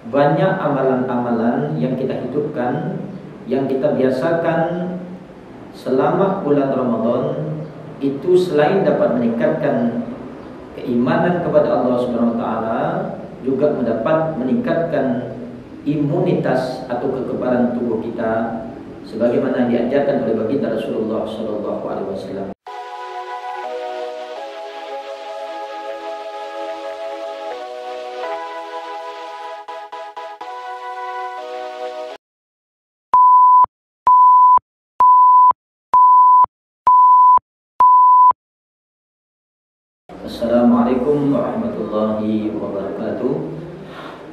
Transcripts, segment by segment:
banyak amalan-amalan yang kita hidupkan, yang kita biasakan selama bulan Ramadan, itu selain dapat meningkatkan keimanan kepada Allah Subhanahu wa taala, juga mendapat meningkatkan imunitas atau kekebalan tubuh kita sebagaimana diajarkan oleh baginda Rasulullah sallallahu alaihi wasallam. Assalamualaikum warahmatullahi wabarakatuh.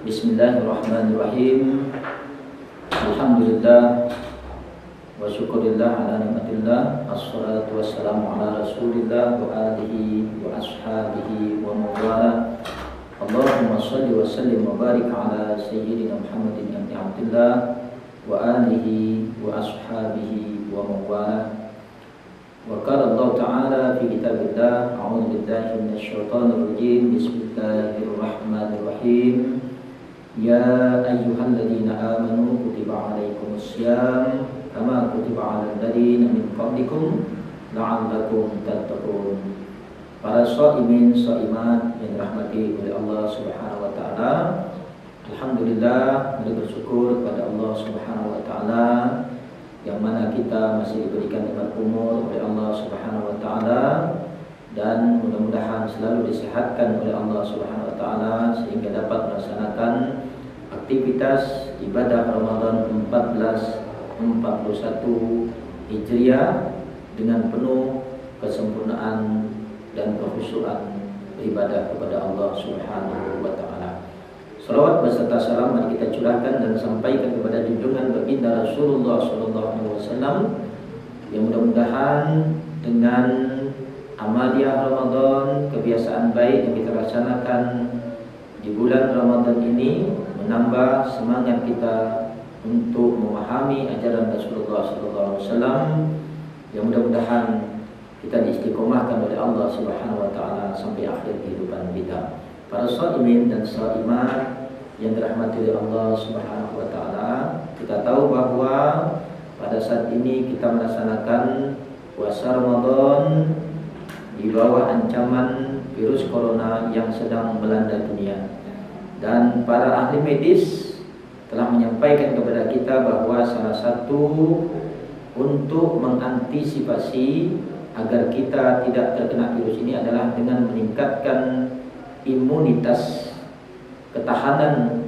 Bismillahirrahmanirrahim. Alhamdulillah wa syukurillah ala nikmatillah. Assalatu wassalamu ala rasulillah wa alihi wa ashabihi wa mawala. Allahumma salli wa sallim wa barik ala sayyidina Muhammadin ibn Abdillah wa alihi wa ashabihi wa mawala. Wa qala Allah Ta'ala fi kitabillah, a'udzu billahi minasyaitonir rajim. Bismillahirrahmanirrahim. Ya ayyuhalladzina amanu kutiba 'alaikumus syiyam kama kutiba 'alal ladzina min qablikum la'allakum tattaqun. Para shaimin shaimat yang dirahmati oleh Allah Subhanahu wa taala, alhamdulillah, mari bersyukur kepada Allah Subhanahu wa taala yang mana kita masih diberikan nikmat umur oleh Allah Subhanahu wa taala, dan mudah-mudahan selalu disehatkan oleh Allah Subhanahu wa taala sehingga dapat melaksanakan aktivitas ibadah Ramadan 1441 Hijriah dengan penuh kesempurnaan dan kekhusyuan beribadah kepada Allah Subhanahu wa taala. Salawat beserta salam mari kita curahkan dan sampaikan kepada junjungan baginda Rasulullah sallallahu alaihi wasallam, yang mudah-mudahan dengan amaliyah Ramadan, kebiasaan baik yang kita laksanakan di bulan Ramadan ini menambah semangat kita untuk memahami ajaran Rasulullah sallallahu alaihi wasallam, yang mudah-mudahan kita diistiqomahkan oleh Allah Subhanahu wa taala sampai akhir kehidupan kita. Para shaimin dan shaimat yang dirahmati oleh Allah Subhanahu wa taala, kita tahu bahwa pada saat ini kita melaksanakan puasa Ramadan di bawah ancaman virus corona yang sedang melanda dunia. Dan para ahli medis telah menyampaikan kepada kita bahwa salah satu untuk mengantisipasi agar kita tidak terkena virus ini adalah dengan meningkatkan imunitas, ketahanan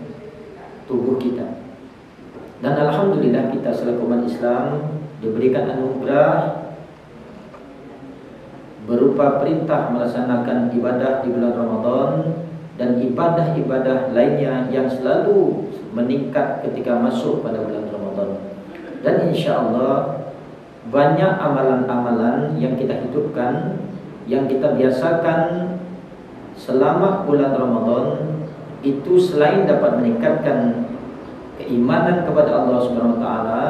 tubuh kita. Dan alhamdulillah kita selaku umat Islam diberikan anugerah berupa perintah melaksanakan ibadah di bulan Ramadan dan ibadah-ibadah lainnya yang selalu meningkat ketika masuk pada bulan Ramadan. Dan insya Allah banyak amalan-amalan yang kita hidupkan, yang kita biasakan selama bulan Ramadan, itu selain dapat meningkatkan keimanan kepada Allah Subhanahu wa taala,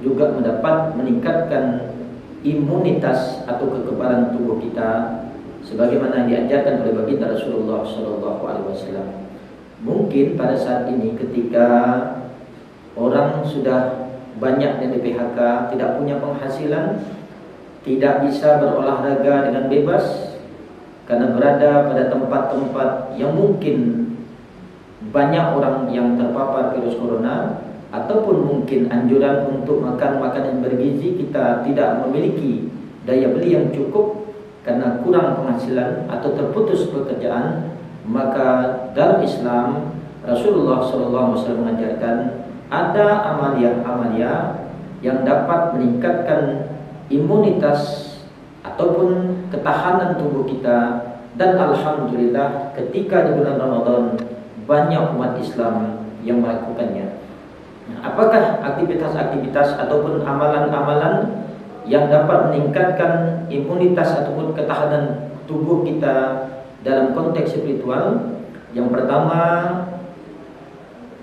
juga mendapat meningkatkan imunitas atau kekebalan tubuh kita sebagaimana diajarkan oleh baginda Rasulullah sallallahu alaihi wasallam. Mungkin pada saat ini ketika orang sudah banyak yang di PHK, tidak punya penghasilan, tidak bisa berolahraga dengan bebas karena berada pada tempat-tempat yang mungkin banyak orang yang terpapar virus corona, ataupun mungkin anjuran untuk makan makanan bergizi kita tidak memiliki daya beli yang cukup karena kurang penghasilan atau terputus pekerjaan, maka dalam Islam Rasulullah SAW mengajarkan ada amalia-amalia yang dapat meningkatkan imunitas ataupun ketahanan tubuh kita. Dan alhamdulillah ketika di bulan Ramadan banyak umat Islam yang melakukannya. Apakah aktivitas-aktivitas ataupun amalan-amalan yang dapat meningkatkan imunitas ataupun ketahanan tubuh kita dalam konteks spiritual? Yang pertama,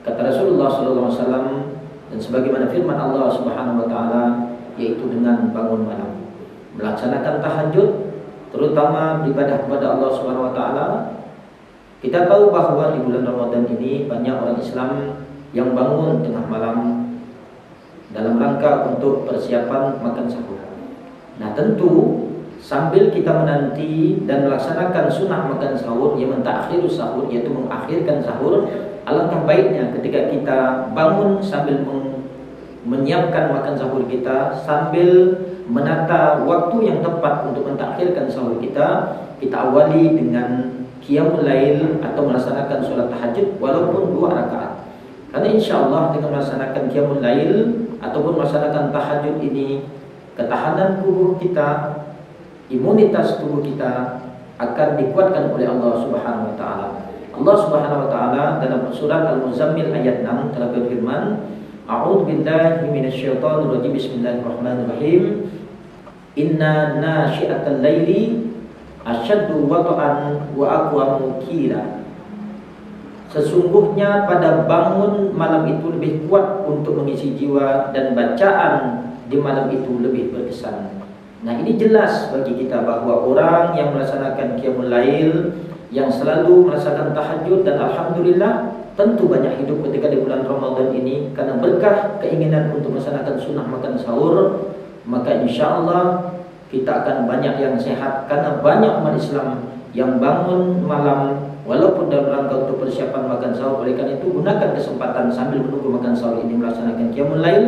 kata Rasulullah SAW, dan sebagaimana firman Allah Subhanahu wa taala, yaitu dengan bangun malam, melaksanakan tahajud, terutama beribadah kepada Allah Subhanahu wa taala, Kita tahu bahwa di bulan Ramadan ini banyak orang Islam yang bangun tengah malam dalam rangka untuk persiapan makan sahur. Nah, tentu sambil kita menanti dan melaksanakan sunnah makan sahur, yang mentakhirus sahur, yaitu mengakhirkan sahur, alangkah baiknya ketika kita bangun sambil menyiapkan makan sahur kita, sambil menata waktu yang tepat untuk mentakhirkan sahur kita awali dengan qiyamul lail atau melaksanakan sholat tahajud walaupun 2 rakaat. Karena insya Allah dengan melaksanakan qiyamul lail ataupun melaksanakan tahajud ini, ketahanan tubuh kita, imunitas tubuh kita akan dikuatkan oleh Allah Subhanahu wa taala. Allah Subhanahu wa taala dalam surat Al-Muzammil ayat 6 telah berfirman, A'udzu billahi minasyaitonir rajim. Bismillahirrahmanirrahim. Inna nasyi'atal laili asyaddu wata'an wa aqwamu qila. Sesungguhnya pada bangun malam itu lebih kuat untuk mengisi jiwa dan bacaan di malam itu lebih berkesan. Nah, ini jelas bagi kita bahwa orang yang melaksanakan qiyamul lail, yang selalu melaksanakan tahajud, dan alhamdulillah tentu banyak hidup ketika di bulan Ramadan ini karena berkah keinginan untuk melaksanakan sunnah makan sahur, maka insya Allah kita akan banyak yang sehat karena banyak umat Islam yang bangun malam walaupun dalam rangka untuk persiapan makan sahur. Oleh karena itu gunakan kesempatan sambil menunggu makan sahur ini melaksanakan qiyamul lail.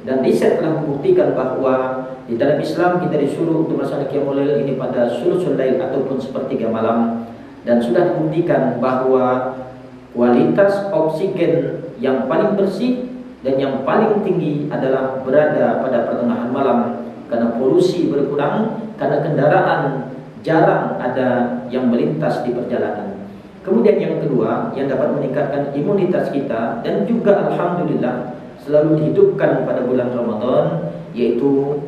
Dan riset telah membuktikan bahwa di dalam Islam kita disuruh untuk melaksanakan qiyamul lail ini pada sulusul lail ataupun sepertiga malam. Dan sudah dibuktikan bahwa kualitas oksigen yang paling bersih dan yang paling tinggi adalah berada pada pertengahan malam, karena polusi berkurang, karena kendaraan jarang ada yang melintas di perjalanan. Kemudian yang kedua yang dapat meningkatkan imunitas kita dan juga alhamdulillah selalu dihidupkan pada bulan Ramadan, yaitu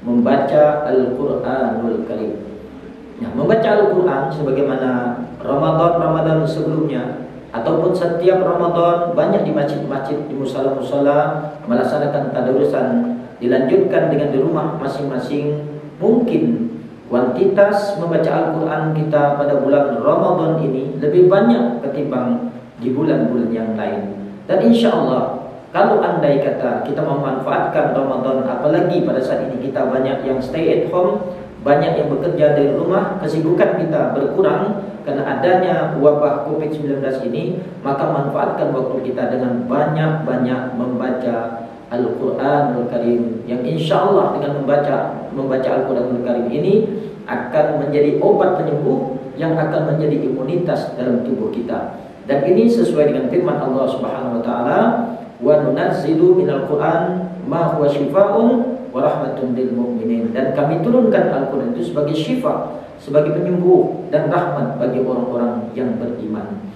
membaca Al-Quranul Karim. Nah, membaca Al-Quran sebagaimana Ramadan sebelumnya ataupun setiap Ramadan banyak di masjid-masjid, di musala-musala melaksanakan tadarusan, dilanjutkan dengan di rumah masing-masing. Mungkin kuantitas membaca Al-Quran kita pada bulan Ramadan ini lebih banyak ketimbang di bulan-bulan yang lain. Dan insya Allah kalau andai kata kita memanfaatkan Ramadan, apalagi pada saat ini kita banyak yang stay at home, banyak yang bekerja dari rumah, kesibukan kita berkurang karena adanya wabah COVID-19 ini, maka manfaatkan waktu kita dengan banyak-banyak membaca Al-Quranul Karim, yang insya Allah dengan membaca Al-Quranul Karim ini akan menjadi obat penyembuh yang akan menjadi imunitas dalam tubuh kita. Dan ini sesuai dengan firman Allah Subhanahu wa taala, wa nunazzilu minal Qur'an ma huwa syifaa'un wa rahmatun lil mu'minin. Dan kami turunkan Al-Quran itu sebagai syifa, sebagai penyembuh dan rahmat bagi orang-orang yang beriman.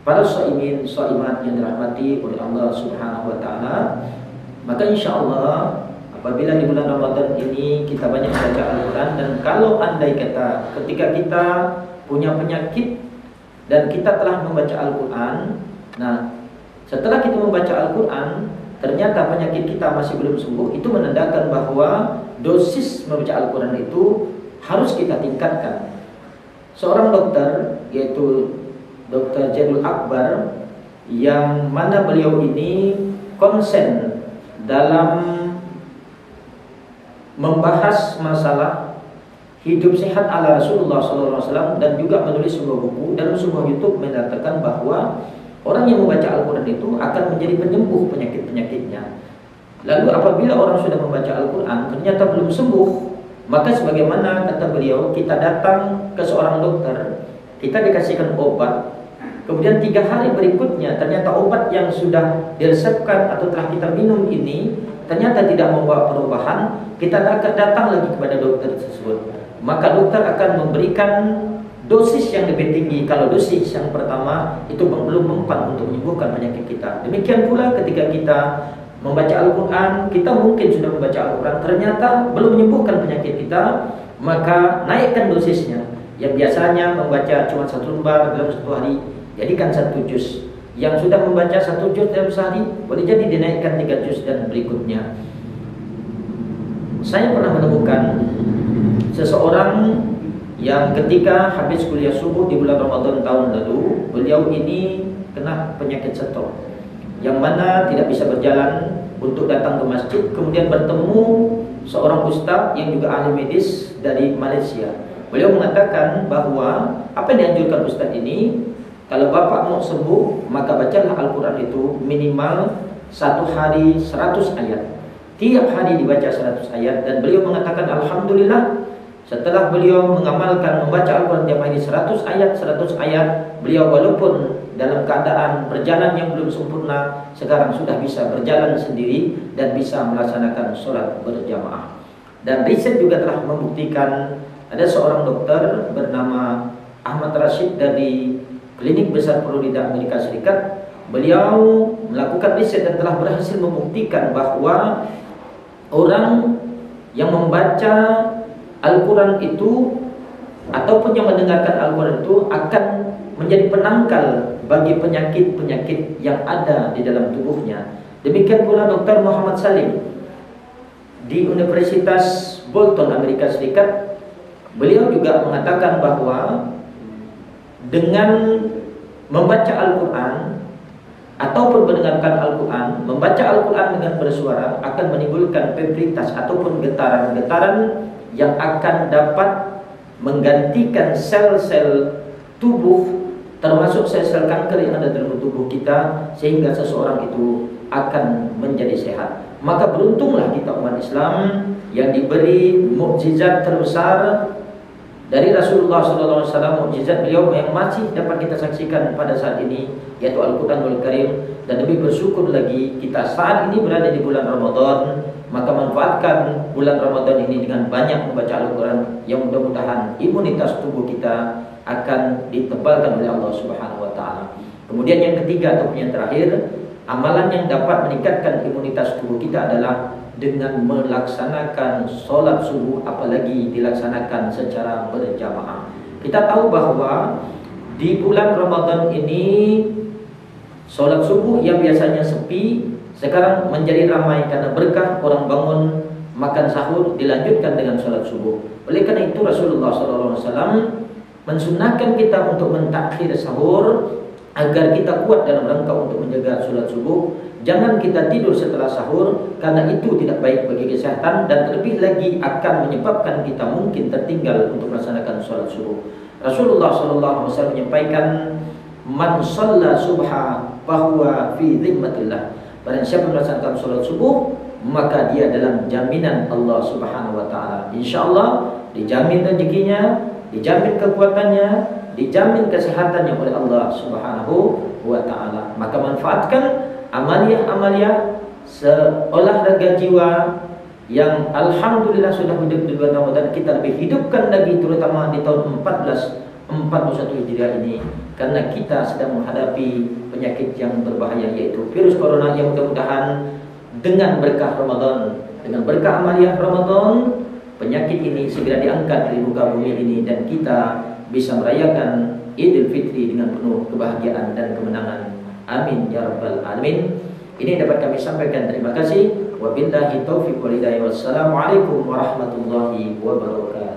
Para shaimin, shaimat yang dirahmati oleh Allah Subhanahu wa taala, maka insya Allah apabila di bulan Ramadan ini kita banyak baca Al-Quran, dan kalau andai kata ketika kita punya penyakit dan kita telah membaca Al-Quran, nah setelah kita membaca Al-Quran ternyata penyakit kita masih belum sembuh, itu menandakan bahwa dosis membaca Al-Quran itu harus kita tingkatkan. Seorang dokter, yaitu Dr. Jadul Akbar, yang mana beliau ini konsen dalam membahas masalah hidup sehat ala Rasulullah SAW dan juga menulis sebuah buku dalam sebuah YouTube, menyatakan bahwa orang yang membaca Al-Quran itu akan menjadi penyembuh penyakit-penyakitnya. Lalu apabila orang sudah membaca Al-Quran ternyata belum sembuh, maka sebagaimana kata beliau, kita datang ke seorang dokter, kita dikasihkan obat, kemudian 3 hari berikutnya ternyata obat yang sudah diresepkan atau telah kita minum ini ternyata tidak membawa perubahan, kita datang lagi kepada dokter tersebut. Maka dokter akan memberikan dosis yang lebih tinggi kalau dosis yang pertama itu belum mempan untuk menyembuhkan penyakit kita. Demikian pula ketika kita membaca Al-Quran, kita mungkin sudah membaca Al-Quran, ternyata belum menyembuhkan penyakit kita, maka naikkan dosisnya. Yang biasanya membaca cuma 1 lembar dalam 1 hari, jadikan 1 juz. Yang sudah membaca 1 juz dalam sehari, boleh jadi dinaikkan 3 juz dan berikutnya. Saya pernah menemukan seseorang yang ketika habis kuliah subuh di bulan Ramadan tahun lalu, beliau ini kena penyakit stroke, yang mana tidak bisa berjalan untuk datang ke masjid. Kemudian bertemu seorang ustaz yang juga ahli medis dari Malaysia. Beliau mengatakan bahwa apa yang dianjurkan ustaz ini, kalau bapak mau sembuh, maka bacalah Al-Quran itu minimal satu hari 100 ayat. Tiap hari dibaca 100 ayat. Dan beliau mengatakan alhamdulillah, setelah beliau mengamalkan membaca Al-Quran tiap hari 100 ayat, beliau walaupun dalam keadaan berjalan yang belum sempurna, sekarang sudah bisa berjalan sendiri dan bisa melaksanakan sholat berjamaah. Dan riset juga telah membuktikan, ada seorang dokter bernama Ahmad Rashid dari Klinik Besar Florida, Amerika Serikat. Beliau melakukan riset dan telah berhasil membuktikan bahwa orang yang membaca Al-Quran itu ataupun yang mendengarkan Al-Quran itu akan menjadi penangkal bagi penyakit-penyakit yang ada di dalam tubuhnya. Demikian pula Dr. Muhammad Salim di Universitas Bolton, Amerika Serikat. Beliau juga mengatakan bahwa dengan membaca Al-Quran ataupun mendengarkan Al-Quran, membaca Al-Quran dengan bersuara akan menimbulkan febritas ataupun getaran-getaran yang akan dapat menggantikan sel-sel tubuh, termasuk sel-sel kanker yang ada dalam tubuh kita, sehingga seseorang itu akan menjadi sehat. Maka beruntunglah kita umat Islam yang diberi mukjizat terbesar dari Rasulullah SAW, mukjizat beliau yang masih dapat kita saksikan pada saat ini, yaitu Al-Quranul Karim. Dan lebih bersyukur lagi kita saat ini berada di bulan Ramadan, maka manfaatkan bulan Ramadan ini dengan banyak membaca Al-Quran, yang mudah-mudahan imunitas tubuh kita akan ditebalkan oleh Allah Subhanahu wa Ta'ala. Kemudian yang ketiga ataupun yang terakhir, amalan yang dapat meningkatkan imunitas tubuh kita adalah dengan melaksanakan sholat subuh, apalagi dilaksanakan secara berjamaah. Kita tahu bahwa di bulan Ramadan ini sholat subuh yang biasanya sepi sekarang menjadi ramai karena berkah orang bangun makan sahur dilanjutkan dengan sholat subuh. Oleh karena itu Rasulullah SAW mensunahkan kita untuk mentakhir sahur agar kita kuat dalam rangka untuk menjaga sholat subuh. Jangan kita tidur setelah sahur, karena itu tidak baik bagi kesehatan dan terlebih lagi akan menyebabkan kita mungkin tertinggal untuk melaksanakan sholat subuh. Rasulullah SAW menyampaikan, man shalla subha fahuwa fi dhimmatillah. Barang siapa melaksanakan sholat subuh, maka dia dalam jaminan Allah Subhanahu wa Ta'ala. InsyaAllah dijamin rezekinya, dijamin kekuatannya, dijamin kesehatannya oleh Allah Subhanahu wa Ta'ala. Maka manfaatkan amaliyah-amaliyah seolahraga jiwa yang alhamdulillah sudah hidup di bulan Ramadan, kita lebih hidupkan lagi terutama di tahun 1441 Hijriah ini, karena kita sedang menghadapi penyakit yang berbahaya, yaitu virus corona, yang mudah-mudahan dengan berkah Ramadan, dengan berkah amaliyah Ramadan, penyakit ini segera diangkat dari muka bumi ini dan kita bisa merayakan Idul Fitri dengan penuh kebahagiaan dan kemenangan. Amin ya rabbal alamin. Ini dapat kami sampaikan. Terima kasih. Wabillahi taufiq wal hidayah. Wassalamualaikum warahmatullahi wabarakatuh.